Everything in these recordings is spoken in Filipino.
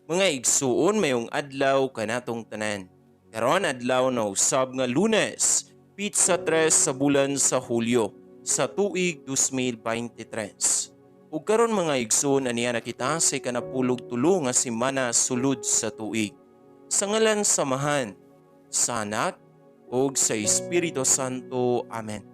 Mga igsuon mayong adlaw kanatong tanan. Karon adlaw na usab nga Lunes, Pizza 3 sa bulan sa Hulyo sa tuig 2023. Ug karon mga igsuon aniya nakita sa ikanapulog tulo nga semana sulod sa tuig. Sa ngalan samahan sa Anak ug sa Espiritu Santo. Amen.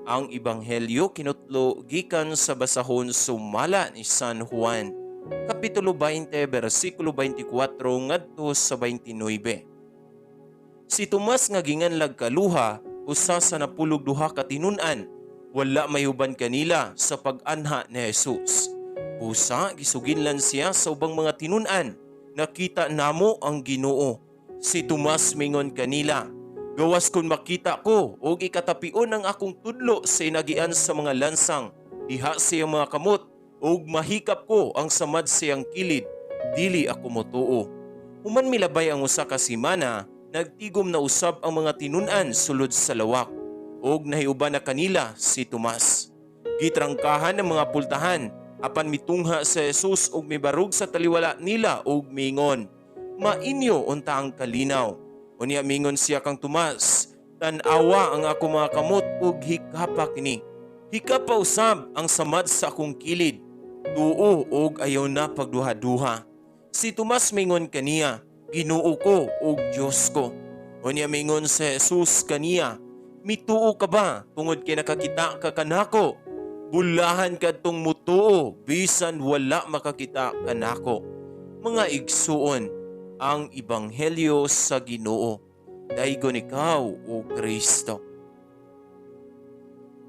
Ang ebanghelyo kinutlo gikan sa basahon sumala ni San Juan, Kapitulo 20, versikulo 24 ngadto sa 29. Si Tomas nga ginganlag kaluha, usa sa napulog duha ka tinun-an, wala mayuban kanila sa pag-anha ni Jesus. Busa gisuginlan siya sa ubang mga tinun-an, nakita namo ang Ginoo. Si Tomas mingon kanila, gawas kun makita ko og ikatapion ang akong tudlo sa inagian sa mga lansang, diha siyang mga kamot, ug mahikap ko ang samad siyang kilid, dili ako motuo. Human milabay ang usa ka semana, nagtigom na usab ang mga tinun-an sulod sa lawak, ug nahiuban na kanila si Tomas. Gitrangkahan ang mga pultahan, apan mitungha sa Jesus ug mibarug sa taliwala nila ug mingon, mainyo unta ang kalinaw. Unya mingon siya kang Tomas, tan-awa ang ako mga kamot ug hikapa kini. Hikapa usab ang samad sa akong kilid, tuo og ayaw na pagduha-duha. Si Tomas mingon kaniya, Ginoo ko ug Dios ko. Unya mingon si Jesus kaniya, mituo ka ba tungod kay nakakita ka kanako? Bulahan kadtong mutuo bisan wala makakita kanako. Mga igsuon, ang ebanghelyo sa Ginoo. Daygon ikaw o Kristo.